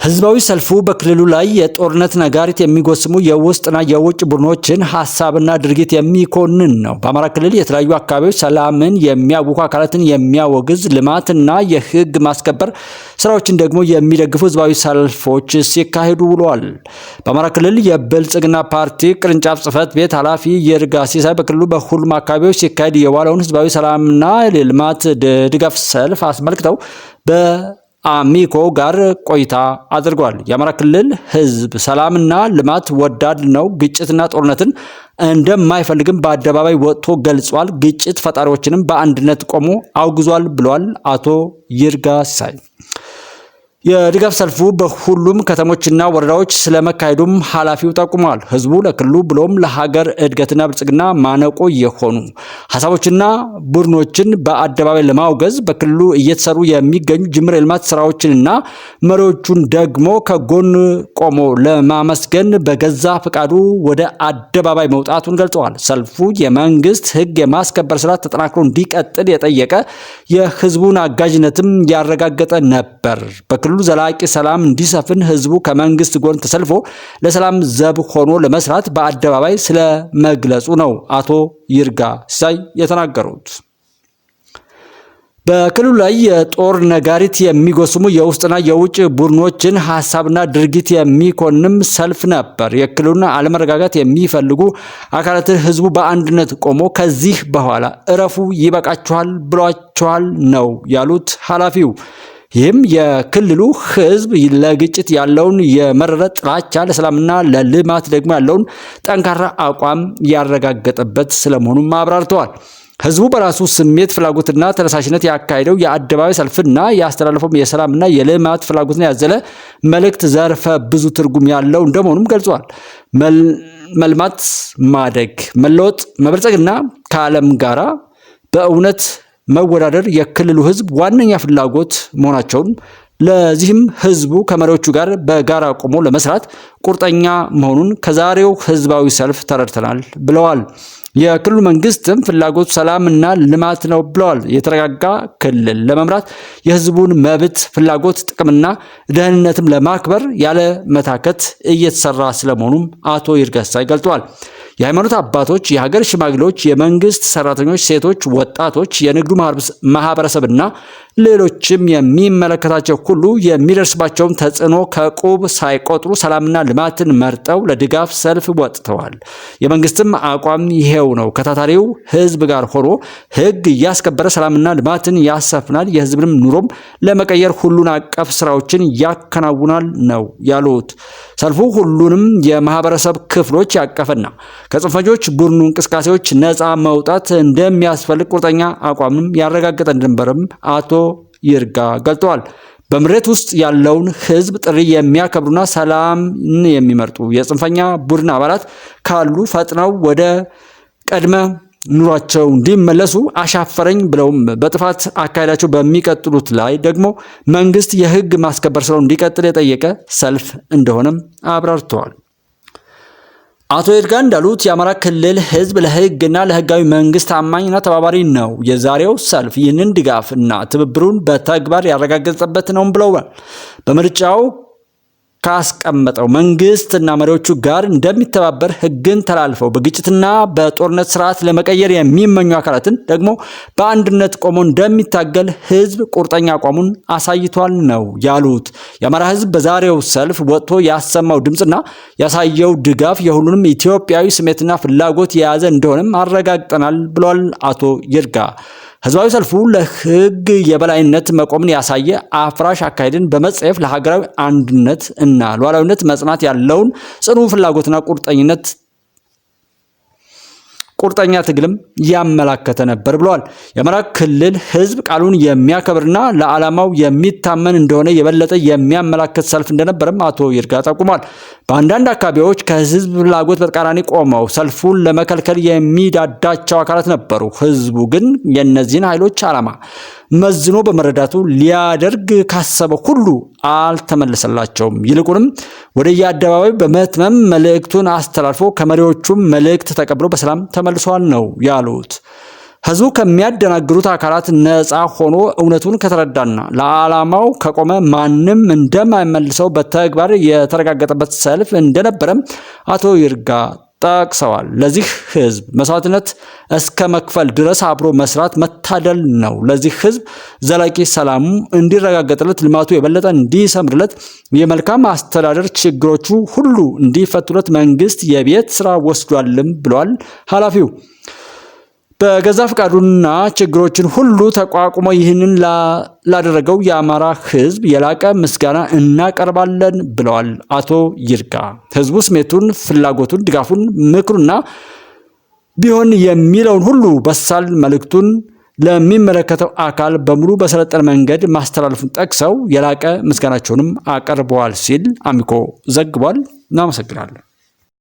ህዝባዊ ሰልፉ በክልሉ ላይ የጦርነት ነጋሪት የሚጎስሙ የውስጥና የውጭ ቡድኖችን ሐሳብና ድርጊት የሚኮንን ነው። በአማራ ክልል የተለያዩ አካባቢዎች ሰላምን የሚያውኩ አካላትን የሚያወግዝ ልማትና የህግ ማስከበር ስራዎችን ደግሞ የሚደግፉ ህዝባዊ ሰልፎች ሲካሄዱ ውለዋል። በአማራ ክልል የብልጽግና ፓርቲ ቅርንጫፍ ጽህፈት ቤት ኃላፊ ይርጋ ሲሳይ በክልሉ በሁሉም አካባቢዎች ሲካሄድ የዋለውን ህዝባዊ ሰላምና ልማት ድጋፍ ሰልፍ አስመልክተው አሚኮ ጋር ቆይታ አድርጓል። የአማራ ክልል ህዝብ ሰላምና ልማት ወዳድ ነው፣ ግጭትና ጦርነትን እንደማይፈልግም በአደባባይ ወጥቶ ገልጿል። ግጭት ፈጣሪዎችንም በአንድነት ቆሞ አውግዟል ብሏል አቶ ይርጋ ሲሳይ። የድጋፍ ሰልፉ በሁሉም ከተሞችና ወረዳዎች ስለመካሄዱም ኃላፊው ጠቁመዋል። ህዝቡ ለክልሉ ብሎም ለሀገር እድገትና ብልጽግና ማነቆ የሆኑ ሐሳቦችና ቡድኖችን በአደባባይ ለማውገዝ በክልሉ እየተሰሩ የሚገኙ ጅምር የልማት ስራዎችንና መሪዎቹን ደግሞ ከጎን ቆሞ ለማመስገን በገዛ ፈቃዱ ወደ አደባባይ መውጣቱን ገልጸዋል። ሰልፉ የመንግስት ህግ የማስከበር ስራ ተጠናክሮ እንዲቀጥል የጠየቀ የህዝቡን አጋዥነትም ያረጋገጠ ነበር። በክልሉ ዘላቂ ሰላም እንዲሰፍን ህዝቡ ከመንግስት ጎን ተሰልፎ ለሰላም ዘብ ሆኖ ለመስራት በአደባባይ ስለመግለጹ ነው አቶ ይርጋ ሲሳይ የተናገሩት። በክልሉ ላይ የጦር ነጋሪት የሚጎስሙ የውስጥና የውጭ ቡድኖችን ሐሳብና ድርጊት የሚኮንም ሰልፍ ነበር። የክልሉን አለመረጋጋት የሚፈልጉ አካላትን ህዝቡ በአንድነት ቆሞ ከዚህ በኋላ እረፉ፣ ይበቃችኋል ብሏቸዋል ነው ያሉት ኃላፊው። ይህም የክልሉ ህዝብ ለግጭት ያለውን የመረረ ጥላቻ፣ ለሰላምና ለልማት ደግሞ ያለውን ጠንካራ አቋም ያረጋገጠበት ስለመሆኑም አብራርተዋል። ህዝቡ በራሱ ስሜት ፍላጎትና ተነሳሽነት ያካሄደው የአደባባይ ሰልፍና ያስተላለፈው የሰላምና የልማት ፍላጎትን ያዘለ መልእክት ዘርፈ ብዙ ትርጉም ያለው እንደመሆኑም ገልጿል። መልማት፣ ማደግ፣ መለወጥ፣ መበልጸግና ከዓለም ጋራ በእውነት መወዳደር የክልሉ ህዝብ ዋነኛ ፍላጎት መሆናቸውን፣ ለዚህም ህዝቡ ከመሪዎቹ ጋር በጋራ ቆሞ ለመስራት ቁርጠኛ መሆኑን ከዛሬው ህዝባዊ ሰልፍ ተረድተናል ብለዋል። የክልሉ መንግስትም ፍላጎቱ ሰላምና ልማት ነው ብለዋል። የተረጋጋ ክልል ለመምራት የህዝቡን መብት፣ ፍላጎት፣ ጥቅምና ደህንነትም ለማክበር ያለ መታከት እየተሰራ ስለመሆኑም አቶ ይርጋ ሲሳይ ገልጸዋል። የሃይማኖት አባቶች፣ የሀገር ሽማግሌዎች፣ የመንግስት ሰራተኞች፣ ሴቶች፣ ወጣቶች፣ የንግዱ ማህበረሰብና ሌሎችም የሚመለከታቸው ሁሉ የሚደርስባቸውን ተጽዕኖ ከቁብ ሳይቆጥሩ ሰላምና ልማትን መርጠው ለድጋፍ ሰልፍ ወጥተዋል። የመንግስትም አቋም ይሄው ነው። ከታታሪው ህዝብ ጋር ሆኖ ህግ እያስከበረ ሰላምና ልማትን ያሰፍናል፣ የህዝብንም ኑሮም ለመቀየር ሁሉን አቀፍ ስራዎችን ያከናውናል ነው ያሉት። ሰልፉ ሁሉንም የማህበረሰብ ክፍሎች ያቀፈና ከጽንፈኞች ቡድኑ እንቅስቃሴዎች ነፃ መውጣት እንደሚያስፈልግ ቁርጠኛ አቋምም ያረጋገጠ እንደነበረም አቶ ይርጋ ገልጠዋል። በምሬት ውስጥ ያለውን ህዝብ ጥሪ የሚያከብሩና ሰላምን የሚመርጡ የጽንፈኛ ቡድን አባላት ካሉ ፈጥነው ወደ ቀድመ ኑሯቸው እንዲመለሱ፣ አሻፈረኝ ብለውም በጥፋት አካሄዳቸው በሚቀጥሉት ላይ ደግሞ መንግስት የህግ ማስከበር ስራው እንዲቀጥል የጠየቀ ሰልፍ እንደሆነም አብራርተዋል። አቶ ይርጋ እንዳሉት የአማራ ክልል ህዝብ ለህግና ለህጋዊ መንግስት ታማኝና ተባባሪ ነው። የዛሬው ሰልፍ ይህንን ድጋፍና ትብብሩን በተግባር ያረጋገጠበት ነው ብለዋል። በምርጫው ካስቀመጠው መንግስትና መሪዎቹ ጋር እንደሚተባበር ህግን ተላልፈው በግጭትና በጦርነት ስርዓት ለመቀየር የሚመኙ አካላትን ደግሞ በአንድነት ቆሞ እንደሚታገል ህዝብ ቁርጠኛ አቋሙን አሳይቷል ነው ያሉት። የአማራ ህዝብ በዛሬው ሰልፍ ወጥቶ ያሰማው ድምፅና ያሳየው ድጋፍ የሁሉንም ኢትዮጵያዊ ስሜትና ፍላጎት የያዘ እንደሆነም አረጋግጠናል ብሏል አቶ ይርጋ። ህዝባዊ ሰልፉ ለህግ የበላይነት መቆምን ያሳየ አፍራሽ አካሄድን በመጸየፍ ለሀገራዊ አንድነት እና ሉዓላዊነት መጽናት ያለውን ጽኑ ፍላጎትና ቁርጠኛ ትግልም ያመላከተ ነበር ብለዋል። የአማራ ክልል ህዝብ ቃሉን የሚያከብርና ለዓላማው የሚታመን እንደሆነ የበለጠ የሚያመላክት ሰልፍ እንደነበረም አቶ ይርጋ ጠቁሟል። በአንዳንድ አካባቢዎች ከህዝብ ፍላጎት በተቃራኒ ቆመው ሰልፉን ለመከልከል የሚዳዳቸው አካላት ነበሩ። ህዝቡ ግን የእነዚህን ኃይሎች ዓላማ መዝኖ በመረዳቱ ሊያደርግ ካሰበው ሁሉ አልተመለሰላቸውም። ይልቁንም ወደ የአደባባይ በመትመም መልእክቱን አስተላልፎ ከመሪዎቹም መልእክት ተቀብሎ በሰላም ተመልሷል ነው ያሉት። ህዝቡ ከሚያደናግሩት አካላት ነፃ ሆኖ እውነቱን ከተረዳና ለዓላማው ከቆመ ማንም እንደማይመልሰው በተግባር የተረጋገጠበት ሰልፍ እንደነበረም አቶ ይርጋ ጠቅሰዋል። ለዚህ ህዝብ መስዋዕትነት እስከ መክፈል ድረስ አብሮ መስራት መታደል ነው። ለዚህ ህዝብ ዘላቂ ሰላሙ እንዲረጋገጥለት፣ ልማቱ የበለጠ እንዲሰምርለት፣ የመልካም አስተዳደር ችግሮቹ ሁሉ እንዲፈቱለት መንግስት የቤት ስራ ወስዷልም ብለዋል ኃላፊው። በገዛ ፍቃዱና ችግሮችን ሁሉ ተቋቁሞ ይህንን ላደረገው የአማራ ህዝብ የላቀ ምስጋና እናቀርባለን ብለዋል አቶ ይርጋ። ህዝቡ ስሜቱን፣ ፍላጎቱን፣ ድጋፉን፣ ምክሩና ቢሆን የሚለውን ሁሉ በሳል መልእክቱን ለሚመለከተው አካል በሙሉ በሰለጠነ መንገድ ማስተላለፉን ጠቅሰው የላቀ ምስጋናቸውንም አቀርበዋል ሲል አሚኮ ዘግቧል። እናመሰግናለን።